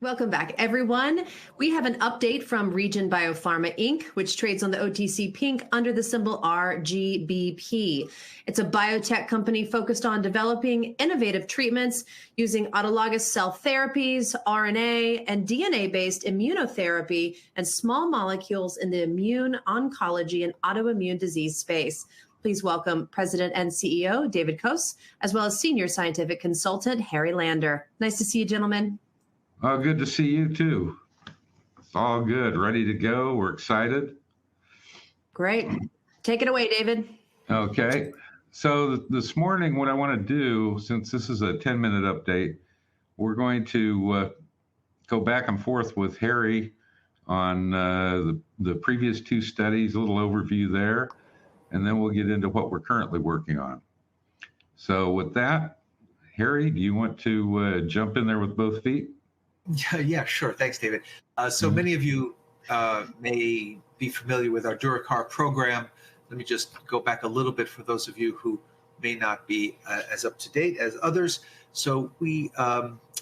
Welcome back, everyone. We have an update from Regen BioPharma Inc., which trades on the OTC Pink under the symbol RGBP. It's a biotech company focused on developing innovative treatments using autologous cell therapies, RNA and DNA-based immunotherapy, and small molecules in the immune-oncology and autoimmune disease space. Please welcome President and CEO David Koos, as well as Senior Scientific Consultant Harry Lander. Nice to see you, gentlemen. Oh, good to see you too. It's all good, ready to go. We're excited. Great. Take it away, David. Okay. So this morning, what I want to do, since this is a 10-minute update, we're going to go back and forth with Harry on the previous two studies, a little overview there, and then we'll get into what we're currently working on. So with that, Harry, do you want to jump in there with both feet? Yeah, sure. Thanks, David. So many of you may be familiar with our DuraCAR program. Let me just go back a little bit for those of you who may not be as up to date as others. So we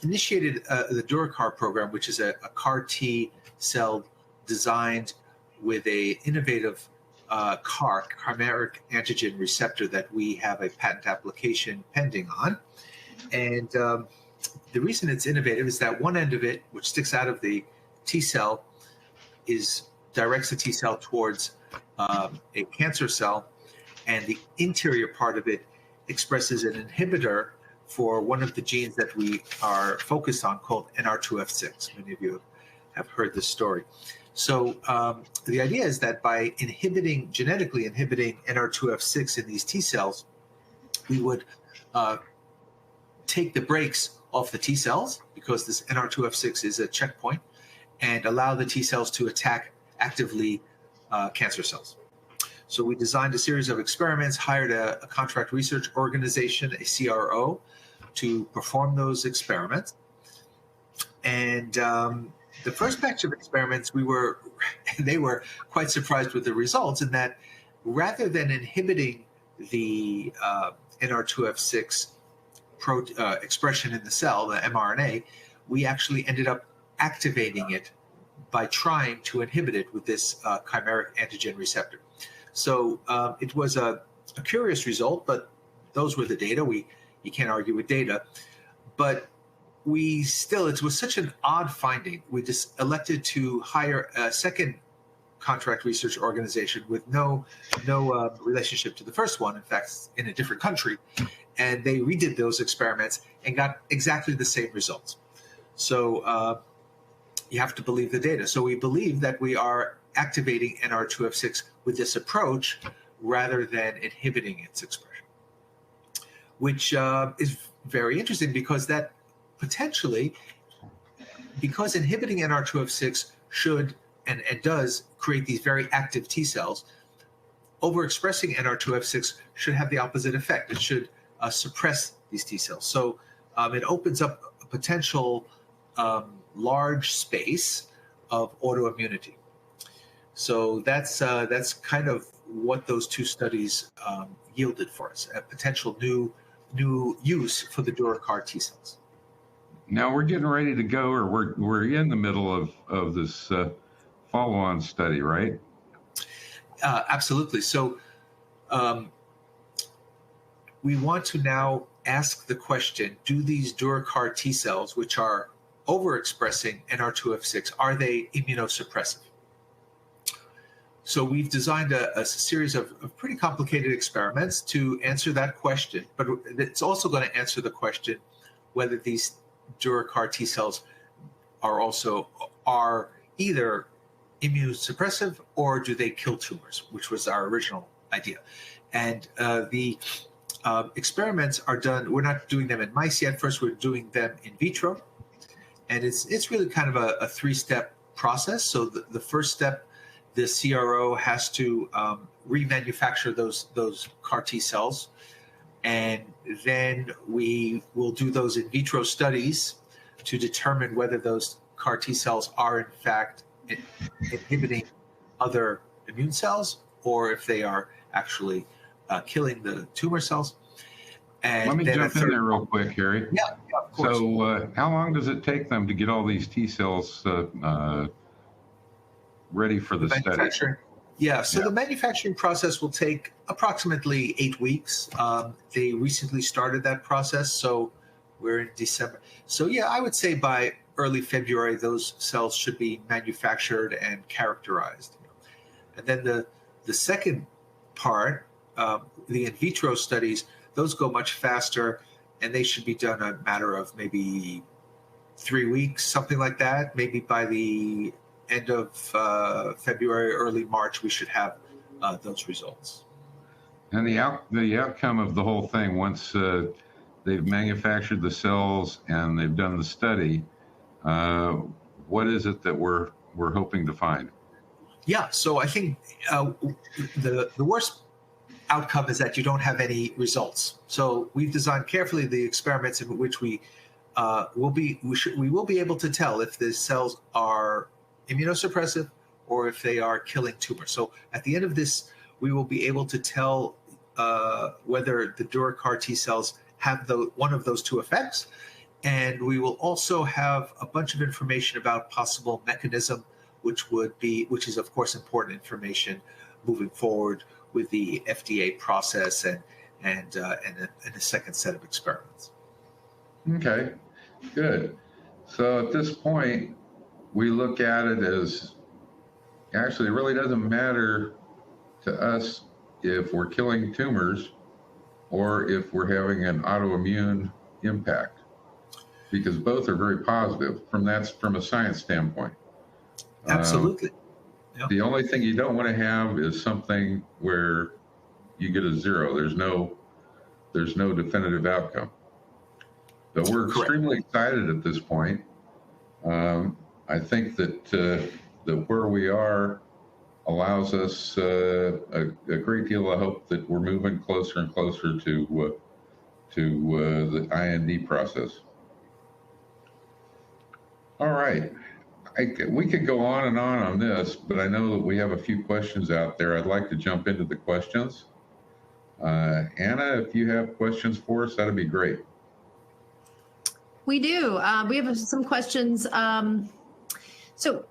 initiated the DuraCAR program, which is a CAR T cell designed with a innovative CAR, chimeric antigen receptor, that we have a patent application pending on. And the reason it's innovative is that one end of it, which sticks out of the T cell, directs the T cell towards a cancer cell, and the interior part of it expresses an inhibitor for one of the genes that we are focused on, called NR2F6. Many of you have heard this story. So the idea is that by genetically inhibiting NR2F6 in these T cells, we would take the brakes off the T cells, because this NR2F6 is a checkpoint, and allow the T cells to attack actively cancer cells. So we designed a series of experiments, hired a contract research organization, a CRO, to perform those experiments. And the first batch of experiments, they were quite surprised with the results, in that rather than inhibiting the NR2F6 expression in the cell, the mRNA, we actually ended up activating it by trying to inhibit it with this chimeric antigen receptor. So it was a curious result, but those were the data. You can't argue with data. But it was such an odd finding. We just elected to hire a second contract research organization with no relationship to the first one, in fact, in a different country. And they redid those experiments and got exactly the same results. So you have to believe the data. So we believe that we are activating NR2F6 with this approach rather than inhibiting its expression, which is very interesting, because that potentially, because inhibiting NR2F6 should and does create these very active T cells, overexpressing NR2F6 should have the opposite effect. It should suppress these T cells. So it opens up a potential large space of autoimmunity. So that's kind of what those two studies yielded for us, a potential new use for the DuraCAR T cells. Now we're getting ready to go, or we're in the middle of this follow-on study, right? Absolutely. So we want to now ask the question, do these DuraCAR T cells, which are overexpressing NR2F6, are they immunosuppressive? So we've designed a series of pretty complicated experiments to answer that question, but it's also going to answer the question whether these DuraCAR T cells are either immunosuppressive or do they kill tumors, which was our original idea. And the experiments are done, we're not doing them in mice yet. First, we're doing them in vitro. And it's really kind of a three-step process. So the first step, the CRO has to remanufacture those CAR T cells. And then we will do those in vitro studies to determine whether those CAR T cells are in fact inhibiting other immune cells, or if they are actually killing the tumor cells. And Let me then jump in there real quick, Harry. Yeah, of course. So, how long does it take them to get all these T cells ready for the study? Manufacturing. Yeah, so Yeah. the manufacturing process will take approximately 8 weeks. They recently started that process, so we're in December. So yeah, I would say by early February, those cells should be manufactured and characterized. And then the second part, the in vitro studies, those go much faster, and they should be done in a matter of maybe 3 weeks, something like that. Maybe by the end of February, early March, we should have those results. And the outcome of the whole thing, once they've manufactured the cells and they've done the study, what is it that we're hoping to find? Yeah, so I think the worst outcome is that you don't have any results. So we've designed carefully the experiments in which we will be able to tell if the cells are immunosuppressive or if they are killing tumors. So at the end of this, we will be able to tell whether the DuraCAR T cells have one of those two effects. And we will also have a bunch of information about possible mechanism, which is of course important information moving forward with the FDA process and a second set of experiments. Okay, good. So at this point, we look at it as actually it really doesn't matter to us if we're killing tumors or if we're having an autoimmune impact, because both are very positive from a science standpoint. Absolutely. Yeah. The only thing you don't want to have is something where you get a zero. There's no definitive outcome. So we're extremely excited at this point. I think that where we are allows us a great deal of hope that we're moving closer and closer to the IND process. All right. We could go on and on this, but I know that we have a few questions out there. I'd like to jump into the questions. Anna, if you have questions for us, that'd be great. We do. We have some questions. So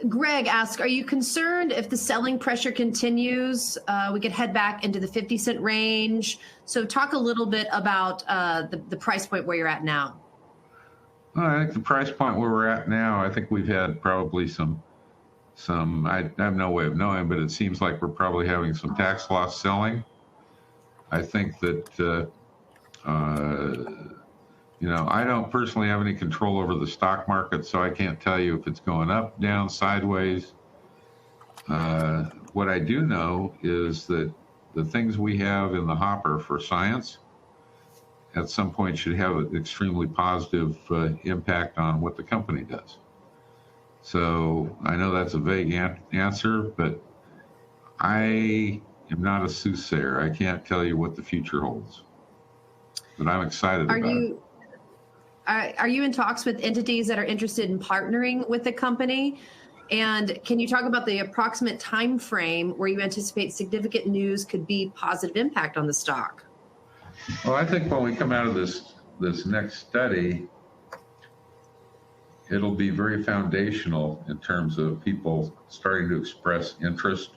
Greg asks, are you concerned if the selling pressure continues, we could head back into the 50-cent range? So talk a little bit about the price point where you're at now. Well, I think the price point where we're at now, I think we've had probably some, I have no way of knowing, but it seems like we're probably having some tax loss selling. I think that, I don't personally have any control over the stock market, so I can't tell you if it's going up, down, sideways. What I do know is that the things we have in the hopper for science at some point should have an extremely positive impact on what the company does. So I know that's a vague answer, but I am not a soothsayer. I can't tell you what the future holds, but I'm excited about it. Are you in talks with entities that are interested in partnering with the company? And can you talk about the approximate time frame where you anticipate significant news could be positive impact on the stock? Well, I think when we come out of this next study, it'll be very foundational in terms of people starting to express interest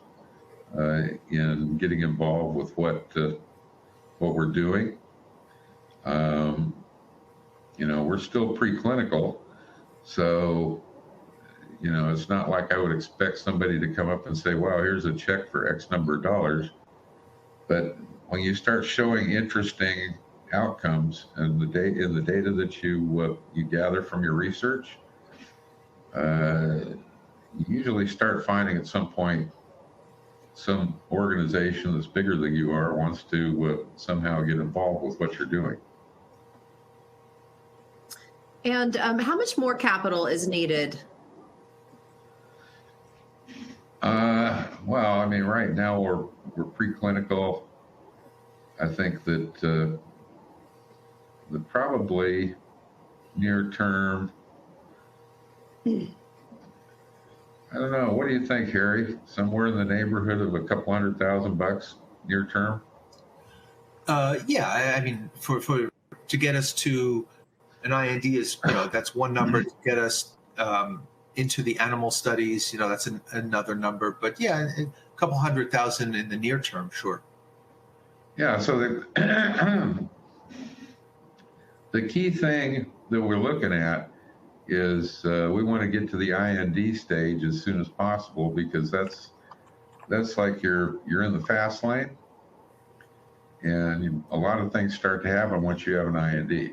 in getting involved with what we're doing. We're still preclinical, so it's not like I would expect somebody to come up and say, "Wow, here's a check for X number of dollars." But when you start showing interesting outcomes and in the data that you gather from your research, you usually start finding at some point some organization that's bigger than you are wants to somehow get involved with what you're doing. And how much more capital is needed? Well, I mean, right now we're preclinical. I think that the probably near term. I don't know. What do you think, Harry? Somewhere in the neighborhood of a couple $100,000 near term? Yeah, I mean, for to get us to an IND is, that's one number. To get us into the animal studies, that's another number. But yeah, a couple 100,000 in the near term, sure. Yeah, so the key thing that we're looking at is we want to get to the IND stage as soon as possible, because that's like you're in the fast lane, and a lot of things start to happen once you have an IND.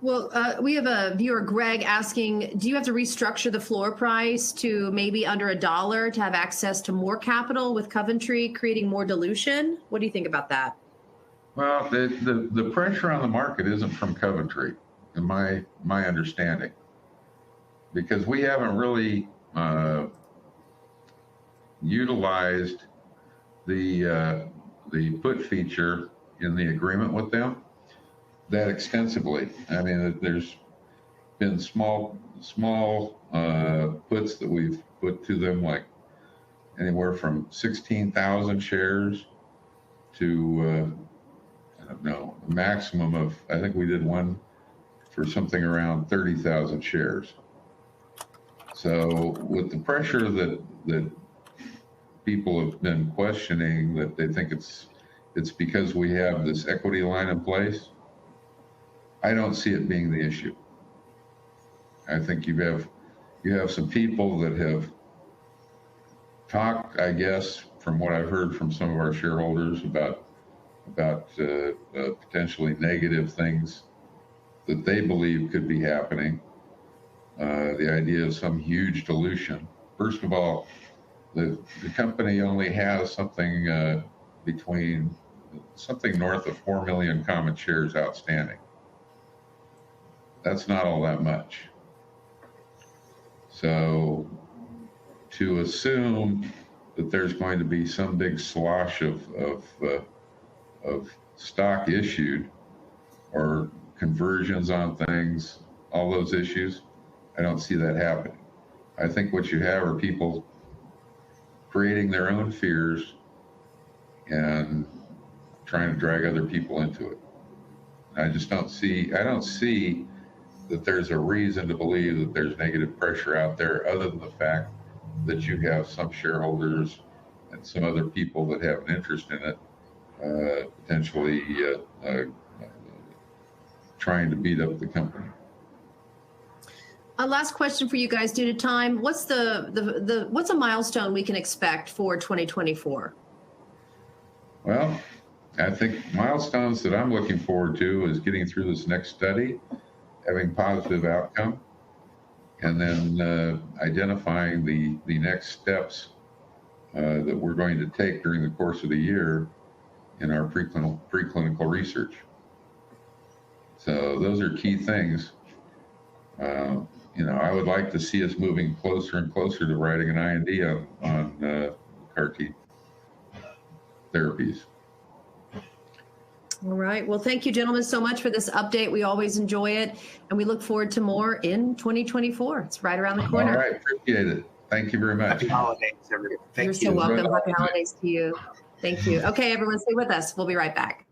Well, we have a viewer, Greg, asking, do you have to restructure the floor price to maybe under $1 to have access to more capital with Coventry, creating more dilution? What do you think about that? Well, the pressure on the market isn't from Coventry, in my understanding, because we haven't really utilized the put feature in the agreement with them that extensively. I mean, there's been small puts that we've put to them, like anywhere from 16,000 shares to I don't know, a maximum of, I think we did one for something around 30,000 shares. So with the pressure that people have been questioning, that they think it's because we have this equity line in place, I don't see it being the issue. I think you have some people that have talked, I guess, from what I've heard from some of our shareholders about potentially negative things that they believe could be happening. The idea of some huge dilution. First of all, the company only has something north of 4 million common shares outstanding. That's not all that much. So to assume that there's going to be some big slosh of stock issued or conversions on things, all those issues, I don't see that happening. I think what you have are people creating their own fears and trying to drag other people into it. I don't see that there's a reason to believe that there's negative pressure out there, other than the fact that you have some shareholders and some other people that have an interest in it, potentially trying to beat up the company. A last question for you guys due to time. What's what's a milestone we can expect for 2024? Well, I think milestones that I'm looking forward to is getting through this next study, having positive outcome, and then identifying the next steps that we're going to take during the course of the year in our preclinical research. So those are key things. I would like to see us moving closer and closer to writing an IND on CAR-T therapies. All right. Well, thank you, gentlemen, so much for this update. We always enjoy it, and we look forward to more in 2024. It's right around the corner. All right. Appreciate it. Thank you very much. Happy holidays, everyone. You're so welcome. Happy holidays to you. Thank you. Okay, everyone, stay with us. We'll be right back.